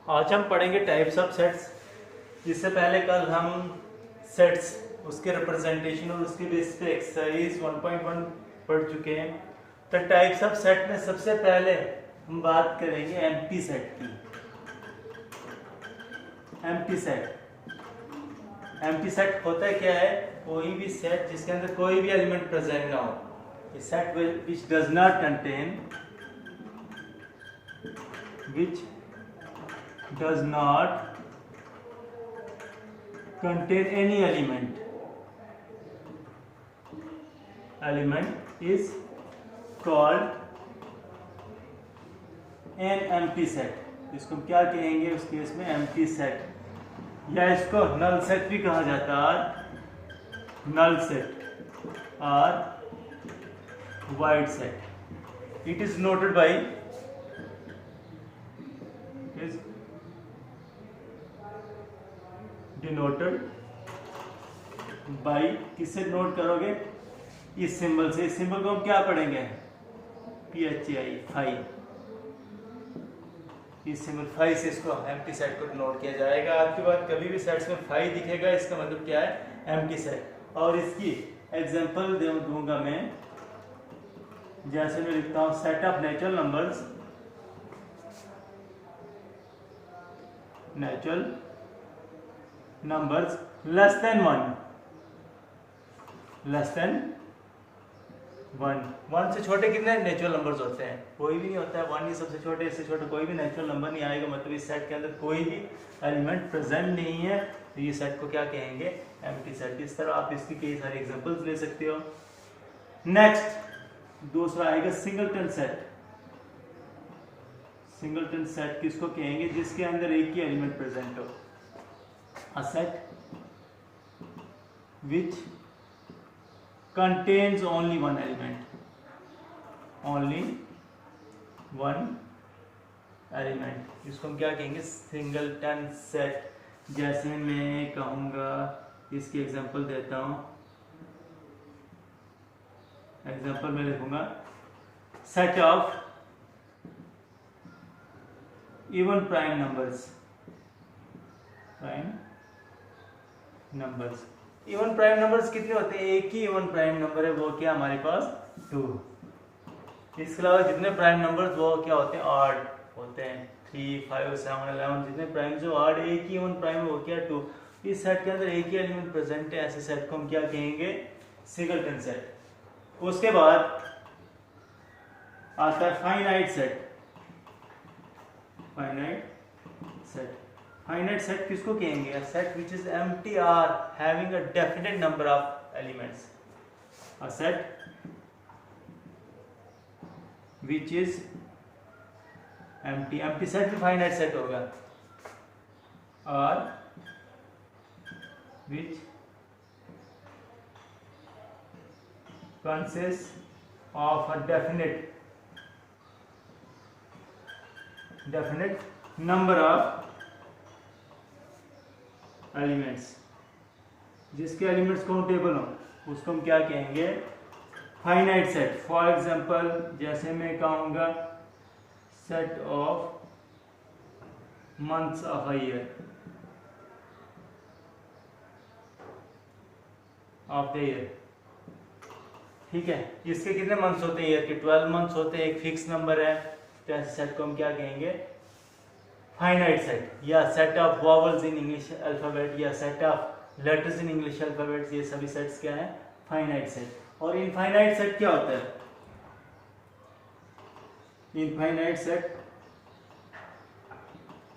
आज हम पढ़ेंगे टाइप्स ऑफ सेट्स। इससे पहले कल हम सेट्स, उसके रिप्रेजेंटेशन और उसके बेस पे एक्सरसाइज 1.1 पढ़ चुके हैं। तो टाइप्स ऑफ सेट में सबसे पहले हम बात करेंगे एम्प्टी सेट की। एम्प्टी सेट होता है क्या है? कोई भी सेट जिसके अंदर कोई भी एलिमेंट प्रेजेंट ना हो। Set which does not contain does not contain any element is called an empty set। इसको क्या कहेंगे उस केस में? empty set, या इसको null set भी कहा जाता है। null set और void set। it is noted by denoted by, किससे नोट करोगे? इस सिंबल से। इस सिंबल को हम क्या पढ़ेंगे? PHI, phi. इस सिंबल फाई से इसको एम्प्टी सेट को नोट किया जाएगा। आपके बाद कभी भी सेट्स में फाई दिखेगा, इसका मतलब क्या है? Empty set. और इसकी एग्जांपल दूंगा मैं, जैसे मैं लिखता हूं set of natural numbers less than one से छोटे कितने नेचुरल नंबर्स होते हैं? कोई भी नहीं होता है। 1 ही सबसे छोटे, इससे छोटे कोई भी नेचुरल नंबर नहीं आएगा। मतलब इस सेट के अंदर कोई भी एलिमेंट प्रेजेंट नहीं है, तो ये सेट को क्या कहेंगे? Empty set. इस तरह आप इसकी कई सारे एग्जांपल्स ले सकते हो। नेक्स्ट दूसरा आएगा सिंगलटन सेट। सिंगलटन सेट किसको कहेंगे? जिसके अंदर एक ही एलिमेंट प्रेजेंट हो। A set which contains only one element, इसको हम क्या कहेंगे? Singleton set. जैसे मैं कहूँगा, इसकी एग्जांपल देता हूँ। एग्जांपल में लिखूंगा set of even prime numbers. Even prime numbers कितने होते हैं? एक ही इवन प्राइम नंबर है, वो क्या हमारे पास? 2। इसके अलावा जितने प्राइम नंबर्स वो क्या होते हैं? ऑड होते हैं। 3, 5, 7, 11 जितने प्राइम जो ऑड, एक ही इवन प्राइम वो क्या? 2। इस सेट के अंदर एक ही एलिमेंट प्रेजेंट है, ऐसे सेट को हम क्या कहेंगे? Singleton set. उसके बाद आता है फाइनाइट सेट। फाइनाइट सेट किसको कहेंगे? A set which is empty or having a definite number of elements। A set which is empty set भी फाइनाइट सेट होगा। और which consists of a definite number of elements. जिसके elements countable हो उसको हम क्या कहेंगे? Finite set. फॉर एग्जांपल जैसे मैं कहूँगा set of months of a year, of the year. ठीक है, इसके कितने मंथ्स होते हैं? ईयर के 12 मंथ्स होते हैं। एक फिक्स नंबर है, तो ऐसे सेट को हम क्या कहेंगे? Finite set. या set of vowels in English alphabet, या set of letters in English alphabets, ये सभी सेट्स क्या है? Finite set. और इनफाइनाइट सेट क्या होता है? Infinite set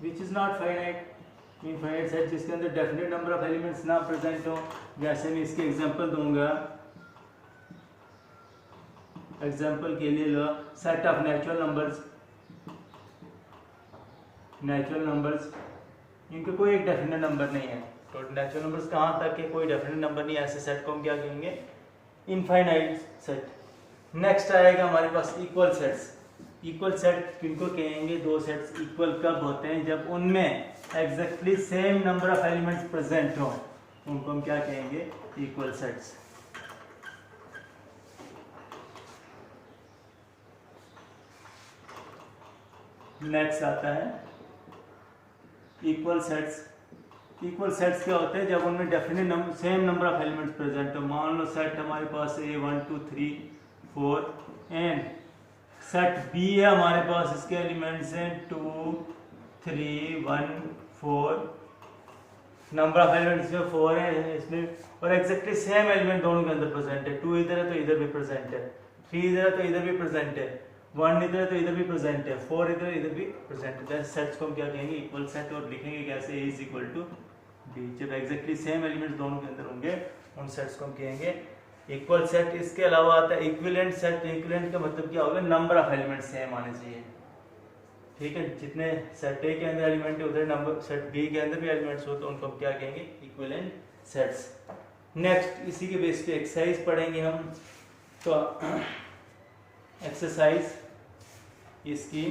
which is not finite. Infinite set जिसके अंदर डेफिनेट नंबर ऑफ एलिमेंट्स ना प्रेजेंट हो। जैसे मैं इसके एग्जांपल दूंगा। एग्जांपल के लिए लो सेट ऑफ नेचुरल नंबर्स, इनके कोई एक डेफिनेट नंबर नहीं है। तो नेचुरल नंबर्स कहाँ तक है? कोई डेफिनेट नंबर नहीं है। ऐसे सेट को हम क्या कहेंगे? Infinite set. नेक्स्ट आएगा हमारे पास इक्वल सेट्स। इक्वल सेट किनको कहेंगे? दो सेट्स इक्वल कब होते हैं? जब उनमें exactly same number of elements present हो, उनको हम क्या कहेंगे? Equal sets. नेक्स्ट आता है इक्वल सेट्स क्या होते हैं? जब उनमें definite same number of elements present हो। मान लो सेट हमारे पास है 1 2 3 4 एंड सेट बी है हमारे पास, इसके एलिमेंट्स हैं 2 3 1 4, नंबर ऑफ एलिमेंट्स में 4 है इसमें, और एग्जैक्टली सेम एलिमेंट दोनों के अंदर प्रेजेंट है। 2 इधर है तो इधर भी प्रेजेंट है, 3 इधर है तो इधर भी प्रेजेंट है, 1 इधर है तो इधर भी प्रेजेंट है, 4 इधर भी प्रेजेंट है। सेट्स को हम क्या कहेंगे? Equal set. और लिखेंगे कैसे? A is equal to B। जब एग्जैक्टली सेम एलिमेंट्स दोनों के अंदर होंगे उन सेट्स को हम कहेंगे इक्वल सेट। इसके अलावा आता है इक्विवेलेंट सेट। इक्विवेलेंट का मतलब क्या होगा? नंबर ऑफ एलिमेंट्स सेम आने चाहिए। ठीक है, जितने सेट ए के अंदर एलिमेंट है उधर नंबर सेट बी के अंदर भी एलिमेंट्स हो तो उनको हम क्या कहेंगे? Equivalent sets. नेक्स्ट इसी के बेस पे एक्सरसाइज पढ़ेंगे हम। तो एक्सरसाइज इसकी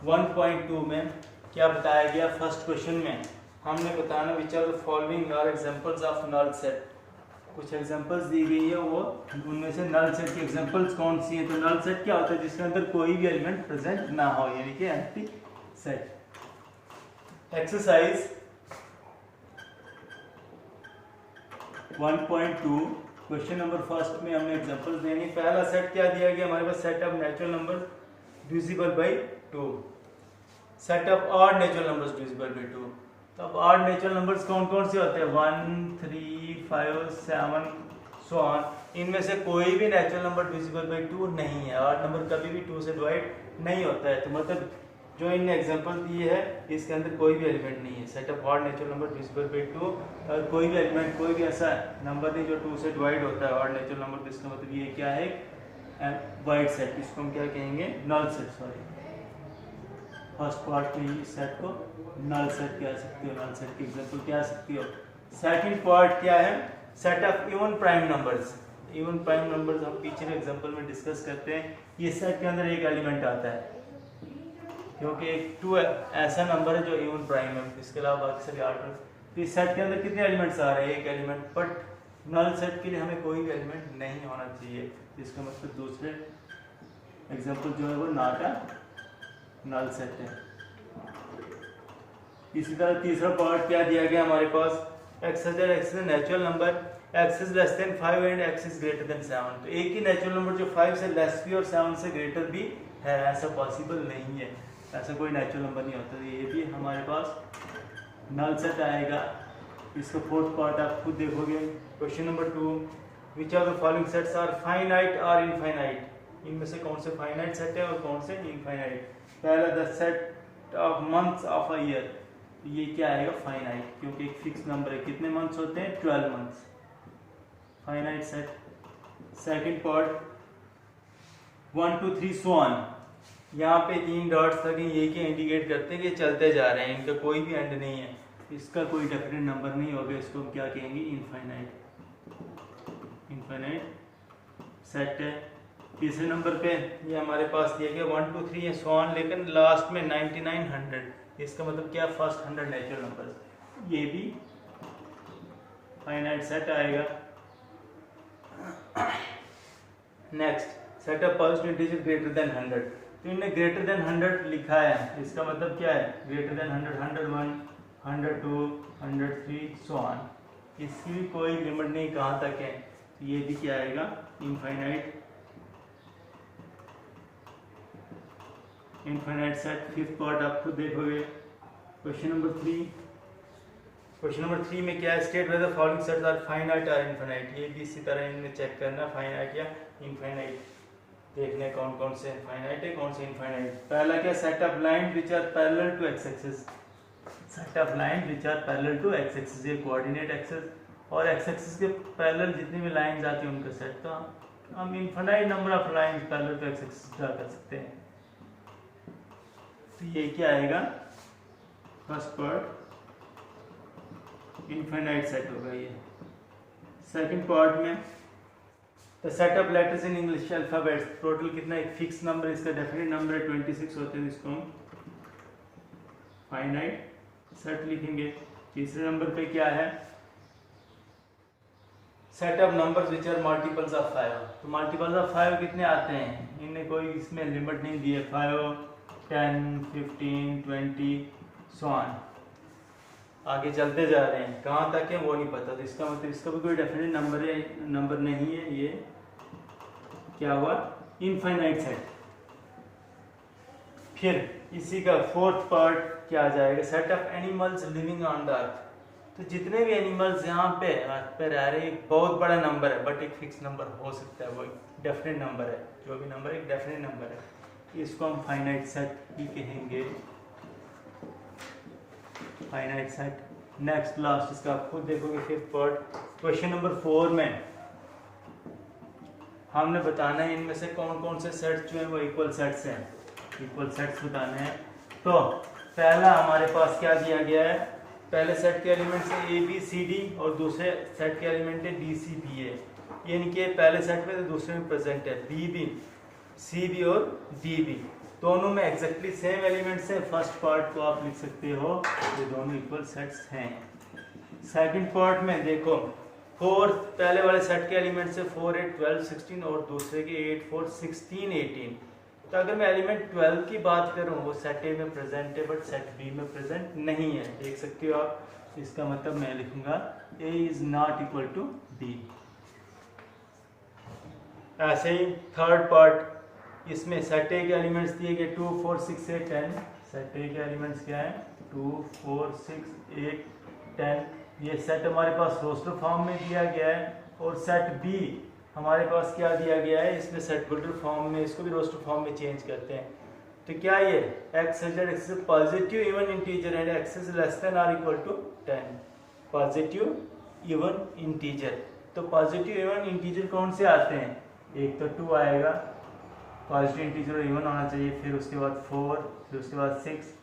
1.2 में क्या बताया गया? फर्स्ट क्वेश्चन में हमने बताना which are the following are examples of null set. कुछ एग्जांपल्स दी गई है, वो उनमें से नल सेट की एग्जांपल्स कौन सी हैं? तो नल सेट क्या होता है? जिसके अंदर कोई भी एलिमेंट प्रेजेंट ना हो, यानी कि empty set. Exercise 1.2 question number first में हमने एग्जांपल्स देनी। पहला सेट क्या दिया गया हमारे पास? Set of natural numbers divisible by 2, set of odd natural numbers divisible by 2। तो अब ऑड नेचुरल नंबर्स कौन कौन से होते हैं? 1 3 5 7 सो ऑन। इनमें से कोई भी नेचुरल नंबर डिविजिबल बाय 2 नहीं है। ऑड नंबर कभी भी 2 से डिवाइड नहीं होता है। तो मतलब जो इनने एग्जांपल दिए है इसके अंदर कोई भी एलिमेंट नहीं है। Set of odd natural number divisible by 2, और कोई भी एलिमेंट, कोई भी ऐसा नंबर नहीं जो 2 से डिवाइड होता है ऑड नेचुरल नंबर। इसका मतलब ये क्या है? Void set. इसको हम क्या कहेंगे? Null set. Sorry, first part में इस सेट को नल सेट कह सकते हो, नल सेट की एग्जांपल कह सकते हो। सेकंड पार्ट क्या है? Set of even prime numbers. Even prime numbers हम पीछे के एग्जांपल में डिस्कस करते हैं। ये सेट के अंदर एक एलिमेंट आता है क्योंकि एक 2 ऐसा नंबर है जो इवन प्राइम है, इसके अलावा बाकी सभी ऑड। तो इस सेट के अंदर कितने एलिमेंट्स आ रहे हैं? एक एलिमेंट। बट नल सेट के लिए हमें कोई भी एलिमेंट नहीं होना चाहिए। इसका मतलब दूसरे एग्जांपल जो है वो नॉट अ नल सेट है। इसी तरह तीसरा पार्ट क्या दिया गया हमारे पास? x is natural number, x is less then 5 and x is greater than 7। तो एक ही नेचुरल नंबर जो 5 से लेस भी और 7 से ग्रेटर भी है, ऐसा पॉसिबल नहीं है। ऐसा कोई नेचुरल नंबर नहीं होता। तो ये भी हमारे पास नल सेट आएगा। इसका फोर्थ पार्ट आप खुद देखोगे। Question number 2, which are the following sets are finite or infinite? इनमें से कौन से फाइनाइट सेट है और कौन से इनफाइनाइट? पहला the set of months of a year. ये क्या आएगा? फाइनाइट, क्योंकि एक फिक्स नंबर है। कितने मंथ्स होते हैं? 12 months, finite set. Second part 1 2 3 so on. यहाँ पे 3 डॉट्स लगे, ये क्या इंडिकेट करते हैं कि चलते जा रहे हैं, इनका कोई भी एंड नहीं है, इसका कोई डेफिनेट नंबर नहीं होगा। इसको हम क्या कहेंगे? इनफाइनाइट। इनफाइनाइट सेट है। तीसरे नंबर पे ये हमारे पास दिया गया 1 2 3 है सो ऑन, लेकिन लास्ट में 99 100। इसका मतलब क्या? First 100 natural number. ये भी फाइनाइट सेट आएगा। Next, set of positive digit greater than 100। तो इन्हें ग्रेटर देन 100 लिखा है, इसका मतलब क्या है? Greater than 100, 101, 102, 103 so on. इसकी भी कोई लिमिट नहीं कहाँ तक है। तो ये भी क्या आएगा? Infinite. Infinite set. Fifth part आप खुद देखोगे। Question number 3। क्वेश्चन नंबर 3 में क्या है? State whether the following sets are finite or infinite. ये भी इसी तरह इन्हें चेक करना, फाइनाइट या इनफाइनाइट, देखने कौन कौन से फाइनाइट है कौन से इनफाइनाइट। पहला क्या? Set of line which are parallel to X axis. Set of line which are parallel to X axis, ये कोऑर्डिनेट एक्सिस और एक्स एक्सिस के पैरेलल जितनी भी लाइंस आती हैं उनका सेट। तो हम infinite number of lines parallel to X axis draw कर सकते हैं। तो ये क्या आएगा? फर्स्ट पार्ट इनफाइनाइट सेट होगा ये। सेकंड पार्ट में the set of letters in English alphabets. Total कितना? एक फिक्स नंबर, इसका डेफिनेट नंबर है 26 होते हैं, इसको हम फाइनाइट सेट लिखेंगे। तीसरे नंबर पे क्या है? Set of numbers which are multiples of 5। तो मल्टीपल्स ऑफ 5 कितने आते हैं? इनने कोई इसमें लिमिट नहीं दी है। 5 10 15 20 सो ऑन। आगे चलते जा रहे हैं, कहाँ तक है वो नहीं पता, तो इसका मतलब इसका भी कोई डेफिनेट नंबर नहीं है, ये क्या हुआ, इनफाइनाइट सेट। फिर इसी का फोर्थ पार्ट क्या आ जाएगा, set of animals living on the earth. तो जितने भी एनिमल्स यहाँ पे अर्थ पे रह रहे हैं, एक बहुत बड़ा नंबर है, बट एक फिक्स नंबर हो सकता है, वो एक डेफिनेट नंबर है, जो भी नंबर एक डेफिनेट नंबर है, इसको हम फाइनाइट सेट ही कहेंगे, फाइनाइट सेट। नेक्स्ट लास्ट इसका आप खुद देखोगे फिफ्थ पार्ट। क्वेश्चन नंबर 4 में हमने बताना है इनमें से कौन कौन से सेट्स जो है वो इक्वल सेट्स हैं, इक्वल सेट्स बताने हैं। तो पहला हमारे पास क्या दिया गया है, पहले सेट के एलिमेंट्स है ए बी सी डी और दूसरे सेट के एलिमेंट है डी सी बी ए, यानी कि पहले सेट में तो दूसरे में प्रेजेंट है बी बी सी बी और डी बी, दोनों में एग्जैक्टली सेम एलिमेंट्स हैं। फर्स्ट पार्ट को आप लिख सकते हो, ये दोनों इक्वल सेट्स हैं। सेकंड पार्ट में देखो, फोर्थ पहले वाले सेट के एलिमेंट्स है 4 8 12 16 और दूसरे के 8 4 16 18। तो अगर मैं एलिमेंट 12 की बात करूं, वो सेट ए में प्रेजेंट है बट सेट बी में प्रेजेंट नहीं है, देख सकते हो आप। इसका मतलब मैं लिखूंगा A is not equal to B. ऐसे ही थर्ड पार्ट, इसमें सेट ए के एलिमेंट्स दिए गए 2 4 6 8 10। सेट ए के एलिमेंट्स क्या है, 2 4 6 8 10। ये सेट हमारे पास रोस्टर फॉर्म में दिया गया है, और सेट बी हमारे पास क्या दिया गया है, इसमें सेट बिल्डर फॉर्म में, इसको भी रोस्टर फॉर्म में चेंज करते हैं। तो क्या ये x x is positive even integer and x is less than और equal to 10, positive even integer. तो पॉजिटिव इवन इंटीजर कौन से आते हैं, एक तो 2 आएगा, पॉजिटिव इंटीजर इवन होना चाहिए, फिर उसके बाद 4, फिर उसके बाद 6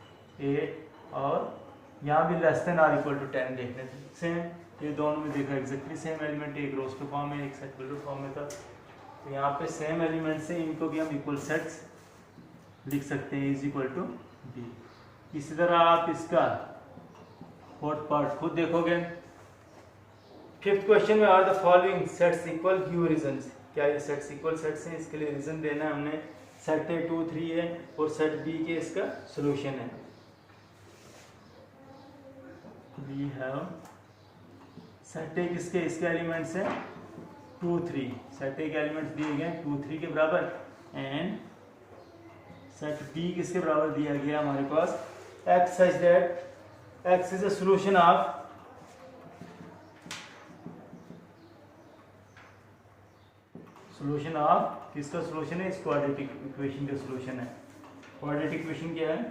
8 और यहाँ भी लेस देन और इक्वल टू 10 देखने सेम। ये दोनों में देखो एग्जैक्टली सेम एलिमेंट, एक रोस्टर फॉर्म में एक सेट बिल्डर फॉर्म में था, तो यहाँ पे सेम एलिमेंट से इनको भी हम इक्वल सेट्स लिख सकते हैं, इज इक्वल टू बी। इसी तरह आप इसका फोर्थ पार्ट खुद देखोगे। फिफ्थ क्वेश्चन में are the following sets equal, give reasons. क्या ये सेट्स इक्वल सेट्स हैं, इसके लिए रीजन देना है हमने। सेट ए 2 3 है और सेट बी के इसका सोल्यूशन है। वी हैव सेट ए किसके, इसके एलिमेंट्स हैं 2 3, सेट ए के एलिमेंट्स दिए गए 2 3 के बराबर, एंड सेट बी किसके बराबर दिया गया हमारे पास, x such that x is a solution of किसका सॉल्यूशन है, इस क्वाड्रेटिक इक्वेशन का सॉल्यूशन है। क्वाड्रेटिक इक्वेशन क्या है,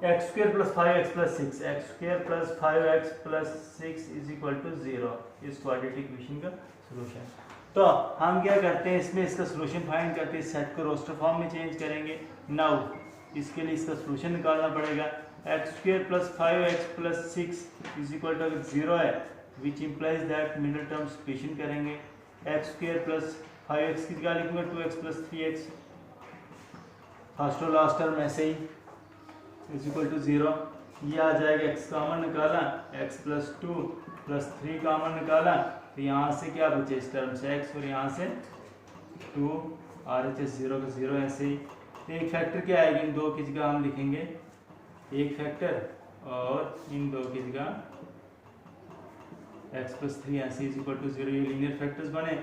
x square plus 5x plus 6, x square plus 5x plus 6 is equal to 0, इस क्वाड्रेटिक इक्वेशन का सॉल्यूशन। तो हम क्या करते हैं, इसमें इसका सॉल्यूशन फाइंड करते हैं, सेट को रोस्टर फॉर्म में चेंज करेंगे। नाउ इसके लिए इसका सॉल्यूशन निकालना पड़ेगा। x square plus 5x plus 6 is equal to, अगर 0 है which implies that middle term substitution करेंगे। x स्क्वायर प्लस 5x की जगह लिखूंगा 2x प्लस 3x, फर्स्ट और लास्ट टर्म ऐसे ही इज इक्वल टू 0। ये आ जाएगा, x कॉमन निकाला, x प्लस 2 प्लस 3 कॉमन निकाला, तो यहाँ से क्या बचे इस टर्म से x और यहाँ से 2 RHS 0 का 0 ऐसे ही। तो एक फैक्टर क्या आएगा, इन दो की जगह हम लिखेंगे एक फैक्टर और इन दो की जगह x प्लस 3 ऐसे इज इक्वल टू 0। ये लीनियर फैक्टर्स बने,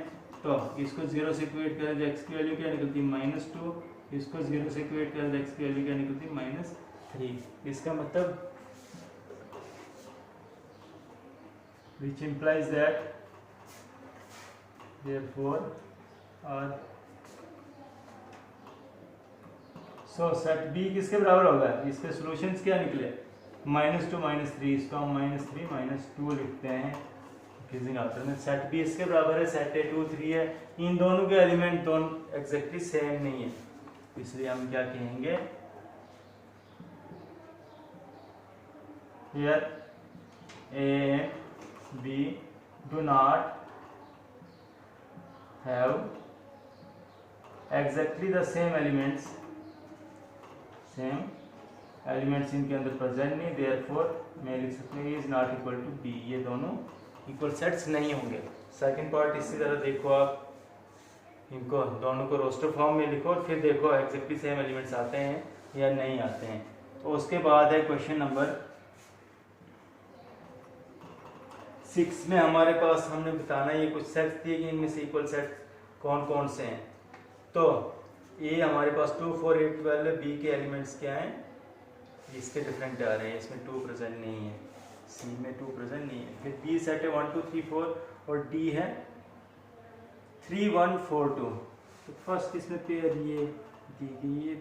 तो इसको 0 से इक्वेट करें तो x की वैल्यू क्या निकलती है -2, इसको 0 से इक्वेट करें तो x की वैल्यू क्या निकलती है -3। इसका मतलब which implies that therefore so set b किसके बराबर होगा, इसके सॉल्यूशंस क्या निकले -2 -3, इसको हम -3 -2 लिखते हैं इंक्रीजिंग ऑर्डर में। सेट बी इसके बराबर है, सेट ए 2 3 है, इन दोनों के एलिमेंट दोनों एग्जैक्टली सेम नहीं है, इसलिए हम क्या कहेंगे, here a and b do not have exactly the same elements इनके अंदर प्रेजेंट नहीं, therefore मैं लिख सकते हैं is not equal to B, ये दोनों इक्वल सेट्स नहीं होंगे। सेकंड पार्ट इसी तरह देखो आप, इनको दोनों को रोस्टर फॉर्म में लिखो और फिर देखो एग्जैक्टली सेम एलिमेंट्स आते हैं या नहीं आते हैं। तो उसके बाद है क्वेश्चन नंबर 6 में हमारे पास हमने बताना ये कुछ सेट्स दिए कि इनमें से इक्वल सेट्स कौन कौन से हैं। तो ये हमारे पास 2 4 8 12 है। बी के एलिमेंट्स क्या हैं, इसके डिफरेंट आ रहे हैं, इसमें 2 प्रेजेंट नहीं है, सी में 2 प्रेजेंट नहीं है। फिर बी सेट है 1 2 3 4 और डी है 3 1 4 2। तो फर्स्ट इसमें पेयर ये दी गई, ये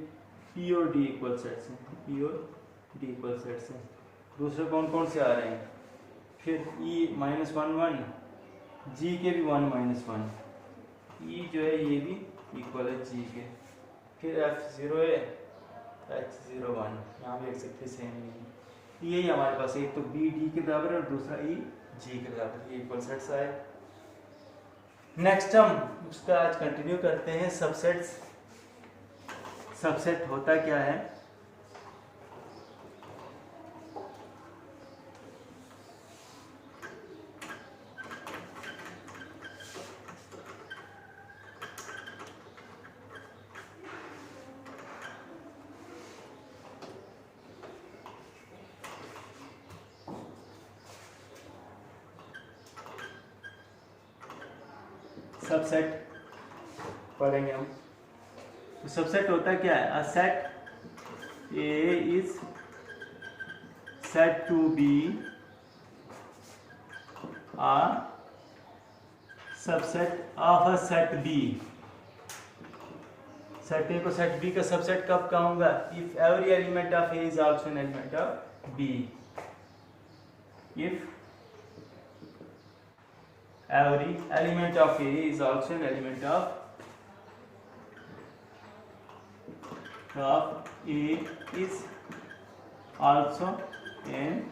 पी और डी इक्वल सेट्स हैं, पी और डी इक्वल सेट्स हैं। दूसरे कौन कौन से आ रहे हैं, फिर ई -1 1, जी के भी 1 -1, ई जो है ये भी इक्वल है जी के। फिर F0 है, H0 1, यहाँ भी देख सकते सेम नहीं। यही हमारे पास एक तो बी डी के बराबर है और दूसरा ई जी के बराबर, ये इक्वल सेट्स आए। नेक्स्ट हम उसका आज कंटिन्यू करते हैं सबसेट्स। सबसेट होता क्या है, सबसेट पढ़ेंगे हम। तो सबसेट होता क्या है, a set A is set to B a subset of a set B. Set A को सेट बी का सबसेट कब कहूंगा, if every element of A is also an element of B. If every element of A is also an element of A is also an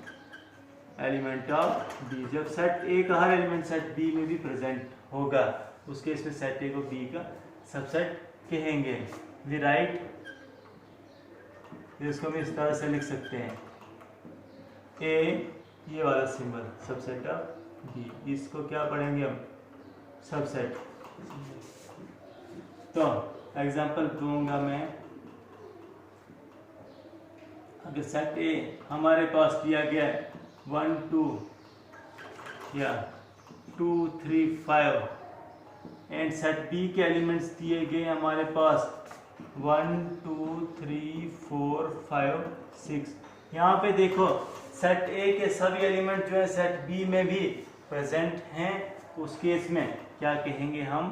element of B। जब set A का हर element set B में भी present होगा उस case में set A को B का subset कहेंगे। वी राइट, इसको हम इस तरह से लिख सकते हैं, A ये वाला सिंबल सबसेट ऑफ बी, इसको क्या पढ़ेंगे हम, सबसेट। तो एग्जांपल दूंगा मैं, अगर सेट ए हमारे पास दिया गया है 1 2 या 2 3 5 एंड सेट बी के एलिमेंट्स दिए गए हमारे पास 1 2 3 4 5 6। यहाँ पे देखो सेट ए के सभी एलिमेंट जो है सेट बी में भी प्रेजेंट हैं, उस केस में क्या कहेंगे हम,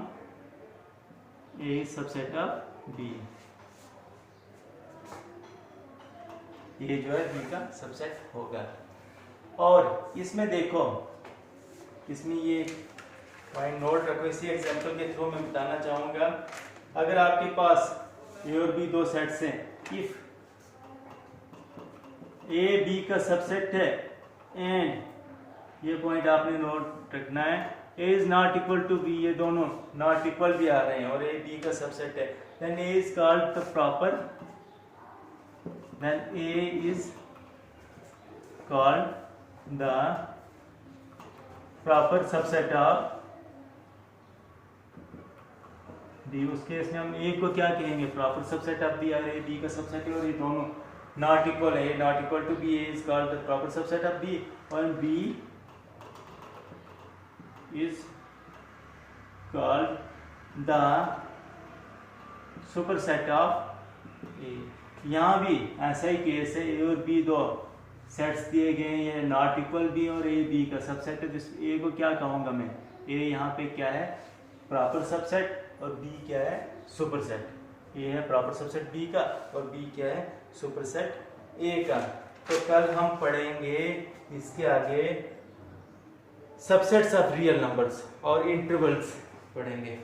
ए सबसेट ऑफ बी। ये जो है बी का सबसेट होगा। और इसमें देखो, इसमें ये पॉइंट नोट रखो, इसी एग्जांपल के थ्रू मैं बताना चाहूंगा। अगर आपके पास ए और बी दो सेट्स हैं, इफ ए बी का सबसेट है एंड ये पॉइंट आपने नोट रखना है, A is not equal to B, ये दोनों नॉट इक्वल भी आ रहे हैं और ए बी का सबसेट है, then A is called the proper, then A is called the proper subset of B. उस केस में हम ए को क्या कहेंगे, प्रॉपर सबसेट ऑफ बी, और ए बी का सबसेट है और ये दोनों नॉट इक्वल है, not equal to B, A is called the proper subset of B, और B is called the superset of A। यहाँ भी ऐसा ही केस है, ए और बी दो सेट्स दिए गए हैं, ये नॉट इक्वल बी और ए बी का सबसेट है, जिस ए को क्या कहूँगा मैं, ए यहाँ पे क्या है, प्रॉपर सबसेट और बी क्या है, सुपरसेट। ए है प्रॉपर सबसेट बी का और बी क्या है, सुपरसेट ए का। तो कल हम पढ़ेंगे इसके आगे सबसेट्स ऑफ रियल नंबर्स और इंटरवल्स पढ़ेंगे।